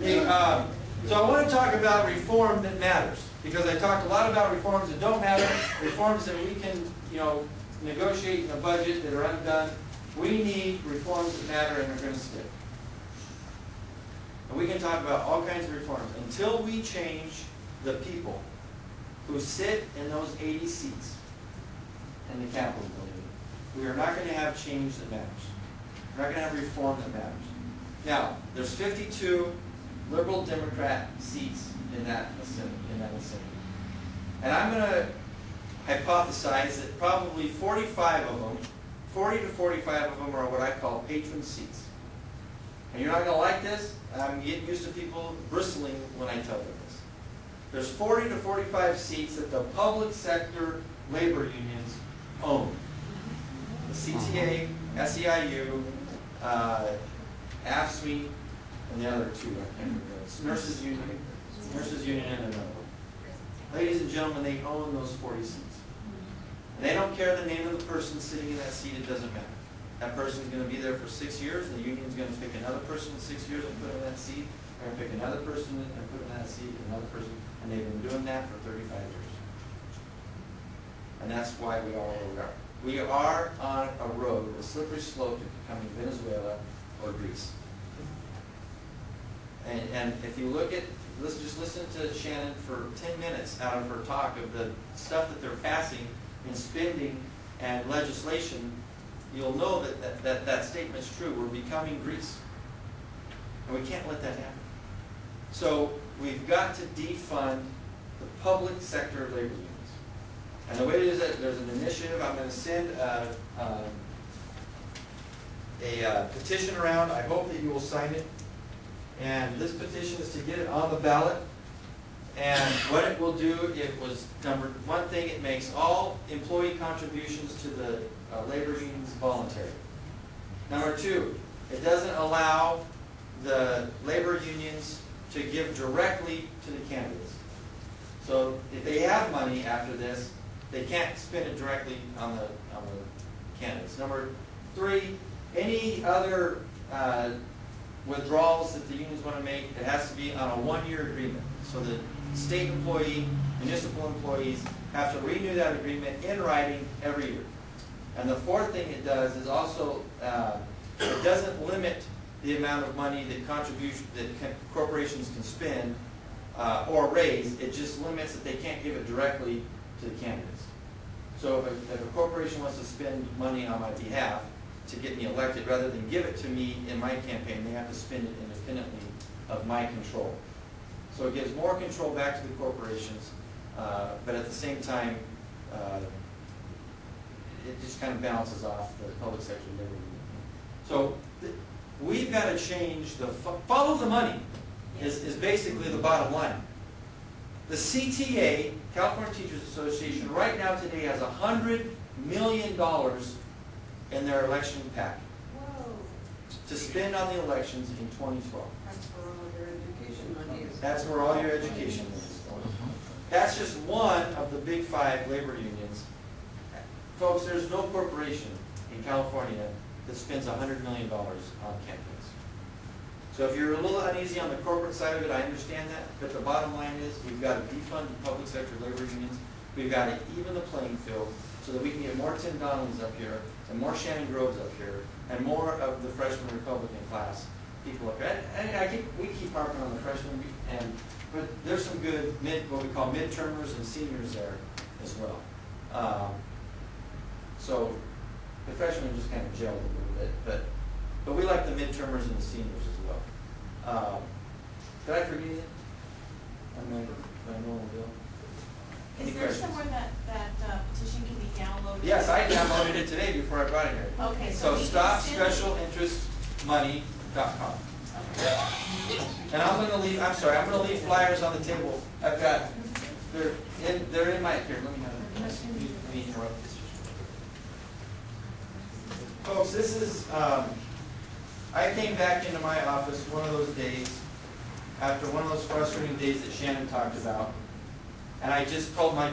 Hey, so I want to talk about reform that matters, because I talked a lot about reforms that don't matter, reforms that we can, negotiate in a budget that are undone. We need reforms that matter and are going to stick. And we can talk about all kinds of reforms. Until we change the people who sit in those 80 seats in the Capitol building, we are not going to have change that matters. We're not going to have reform that matters. Now, there's 52 Liberal Democrat seats in that assembly. And I'm going to hypothesize that probably 45 of them, 40 to 45 of them are what I call patron seats. And you're not going to like this. I'm getting used to people bristling when I tell them this. There's 40 to 45 seats that the public sector labor unions own. The CTA, SEIU, AFSCME, and the other two, I can't remember. Nurses Union and another one. Ladies and gentlemen, they own those 40 seats. And they don't care the name of the person sitting in that seat, it doesn't matter. That person's going to be there for 6 years, and the union's going to pick another person in 6 years and put him in that seat. They're going to pick another person and put him in that seat, and another person, and they've been doing that for 35 years. And that's why we are where we are. We are on a road, a slippery slope to becoming Venezuela or Greece. And if you look at, just listen to Shannon for 10 minutes out of her talk of the stuff that they're passing in spending and legislation, you'll know that statement's true. We're becoming Greece. And we can't let that happen. So we've got to defund the public sector labor unions. And the way it is that there's an initiative, I'm going to send a petition around. I hope that you will sign it. And this petition is to get it on the ballot. And what it will do, it was number one thing, it makes all employee contributions to the labor unions voluntary. Number two, it doesn't allow the labor unions to give directly to the candidates. So if they have money after this, they can't spend it directly on the candidates. Number three, any other withdrawals that the unions want to make, it has to be on a one-year agreement. So the state employee, municipal employees have to renew that agreement in writing every year. And the fourth thing it does is also, it doesn't limit the amount of money that corporations can spend or raise. It just limits that they can't give it directly to the candidates. So if a corporation wants to spend money on my behalf to get me elected, rather than give it to me in my campaign, they have to spend it independently of my control. So it gives more control back to the corporations, but at the same time, it just kind of balances off the public sector labor union. So we've got to change the follow the money is basically the bottom line. The CTA, California Teachers Association, right now today has $100 million in their election pack to spend on the elections in 2012. That's where all your education money is. That's where all your education money is going. That's just one of the big 5 labor unions. Folks, there's no corporation in California that spends $100 million on campaigns. So if you're a little uneasy on the corporate side of it, I understand that. But the bottom line is we've got to defund the public sector labor unions. We've got to even the playing field so that we can get more Tim Donnelly's up here and more Shannon Groves up here and more of the freshman Republican class people up here. And we keep harping on the freshmen, but there's some good what we call midtermers and seniors there as well. So the freshmen just kind of gelled a little bit, but we like the midtermers and the seniors as well. Did I forget it? I know Bill. Is there somewhere that petition can be downloaded? Yes, I downloaded it today before I brought it here. Okay, So we stopspecialinterestmoney.com. Okay. And I'm going to leave flyers on the table. I've got, they're in my, here, let me interrupt this. Folks, this is, I came back into my office one of those days, after one of those frustrating days that Shannon talked about, and I just told my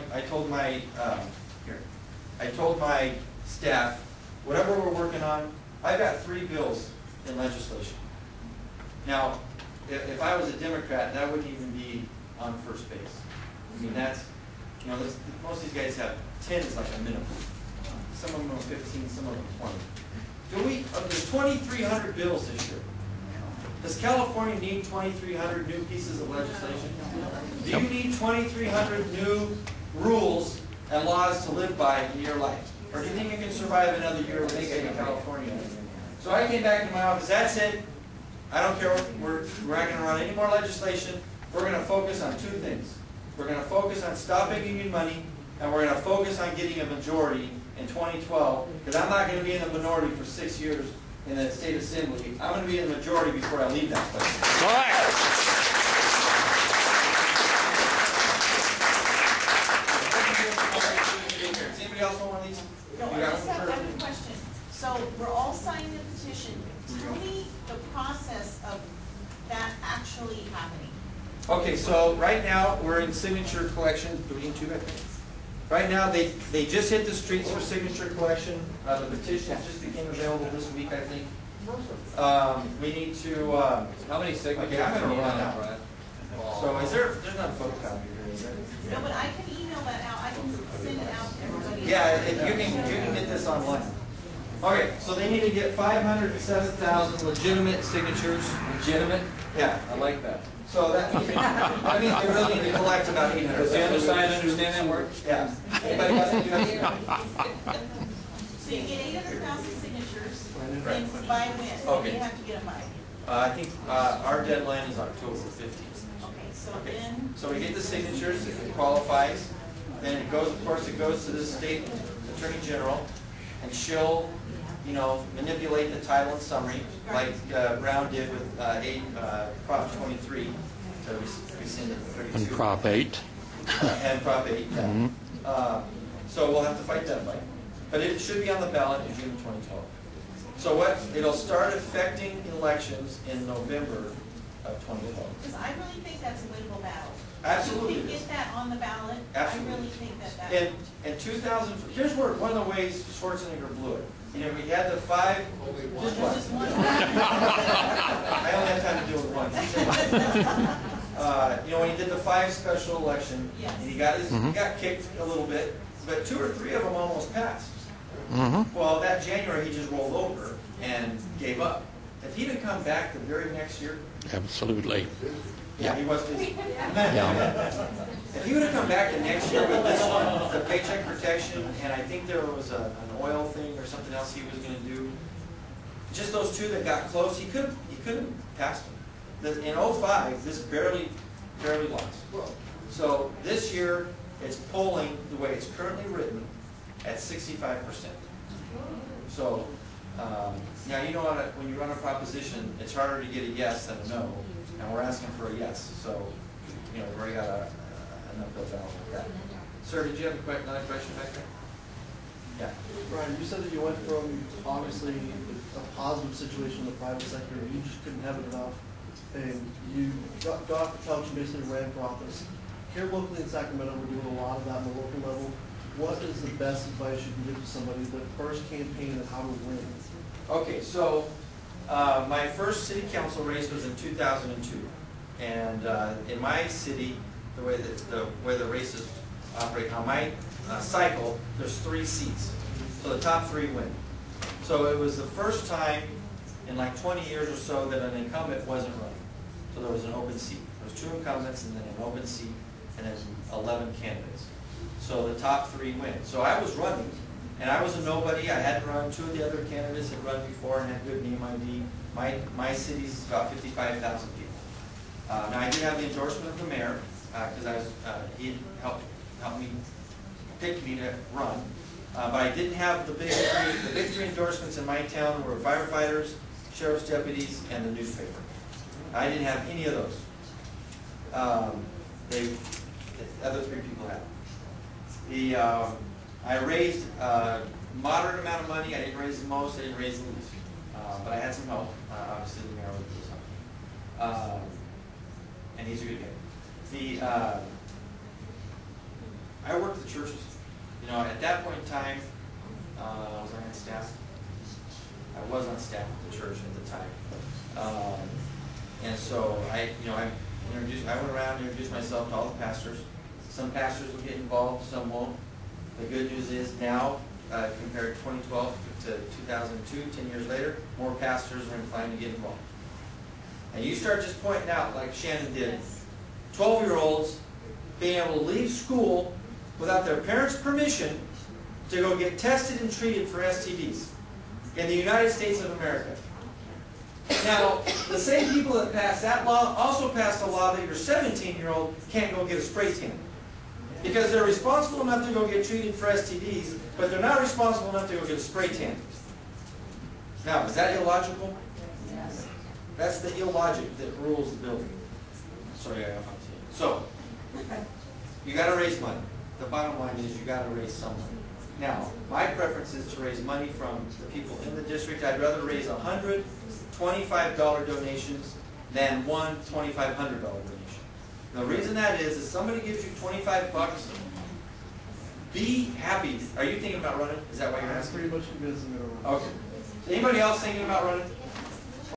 staff, whatever we're working on, I've got 3 bills in legislation. Now, if I was a Democrat, that wouldn't even be on first base. I mean, that's, you know, most of these guys have 10 is like a minimum. Some of them are 15, some of them 20. There's 2,300 bills this year. Does California need 2,300 new pieces of legislation? Do you need 2,300 new rules and laws to live by in your life? Or do you think you can survive another year of this in California? So I came back to my office, that's it. I don't care, we're not going to run any more legislation. We're going to focus on two things. We're going to focus on stopping union money, and we're going to focus on getting a majority in 2012, because I'm not going to be in the minority for 6 years in the state assembly. I'm going to be in the majority before I leave that place. All right. Does anybody else want one of these? No, I just have a question. So we're all signing the petition. Tell me the process of that actually happening. Okay, so right now, we're in signature collection, 3 and 2, I think. Right now, they just hit the streets for signature collection. The petition just became available this week, I think. We need to, How many signatures? okay, I'm do gonna you run need, out. Brad? So there's not a photocopy here, is there? No, but I can email that out. I can send it out to everybody. Yeah, you can get this online. Okay, so they need to get 507,000 legitimate signatures. Legitimate? Yeah. I like that. So that means they really need to collect about 800. Does the other side understand that word? Yeah. Anybody else do that? So you get 800,000 signatures, Right. and by when? Okay. You have to get them by. I think our deadline is October 15th. Okay, so Okay. then, So we get the signatures, if it qualifies, then it goes, of course, it goes to the state attorney general, and she'll, you know, manipulate the title and summary, like Brown did with Prop 23, to rescind it to 32. And Prop 8. And Prop 8, yeah. So we'll have to fight that fight. But it should be on the ballot in June 2012. So it'll start affecting elections in November of 2012. because I really think that's a winnable battle. Absolutely If we it is. can get that on the ballot, Absolutely. I really think that. In 2000, here's where one of the ways Schwarzenegger blew it. You know, we had the 5, just one. Just one. I only have time to do it once. You know, when he did the 5 special election, Yes. and he got kicked a little bit, but 2 or 3 of them almost passed. Well, that January, he just rolled over and gave up. If he'd have come back the very next year, Absolutely. yeah, he was busy. Yeah. If he would have come back the next year with this one, the paycheck protection, and I think there was an oil thing or something else he was going to do, just those 2 that got close, he couldn't pass them. In 05, this barely lost. So this year, it's polling the way it's currently written at 65%. So now you know when you run a proposition, it's harder to get a yes than a no, and we're asking for a yes. So you know we've already got an uphill battle with that. Sir, did you have another question back there? Yeah. Brian, you said that you went from obviously a positive situation in the private sector, you just couldn't have it enough, and you got off the couch and basically ran for office. Here locally in Sacramento, we're doing a lot of that on the local level. What is the best advice you can give to somebody the first campaign and how to win? Okay, so my first city council race was in 2002, and in my city, the way the races operate on my cycle, there's 3 seats, so the top 3 win. So it was the first time in like 20 years or so that an incumbent wasn't running. So there was an open seat. There was 2 incumbents and then an open seat, and then 11 candidates. So the top 3 win. So I was running, and I was a nobody. I hadn't run. 2 of the other candidates had run before and had good name ID. My city's about 55,000 people. Now I did have the endorsement of the mayor because he helped me pick me to run. But I didn't have the big 3. The big 3 endorsements in my town were firefighters, sheriff's deputies, and the newspaper. I didn't have any of those. The other 3 people had. I raised a moderate amount of money. I didn't raise the most. I didn't raise the least. But I had some help. Obviously, the mayor would do something. And he's a good guy. I worked at the churches. You know, at that point in time, was I on staff? I was on staff at the church at the time. And so I went around and introduced myself to all the pastors. Some pastors will get involved, some won't. The good news is now, compared to 2012 to 2002, 10 years later, more pastors are inclined to get involved. And you start just pointing out, like Shannon did, 12-year-olds being able to leave school without their parents' permission to go get tested and treated for STDs in the United States of America. Now, the same people that passed that law also passed a law that your 17-year-old can't go get a spray tan. Because they're responsible enough to go get treated for STDs, but they're not responsible enough to go get a spray tan. Now, is that illogical? Yes. That's the illogic that rules the building. Sorry, I got off on you. So, you got to raise money. The bottom line is you got to raise some money. Now, my preference is to raise money from the people in the district. I'd rather raise 100 $25 donations than one $2,500 donation. The reason that is somebody gives you 25 bucks, be happy. Are you thinking about running? Is that why you're That's asking? pretty much convincing me to run. Okay. Anybody else thinking about running?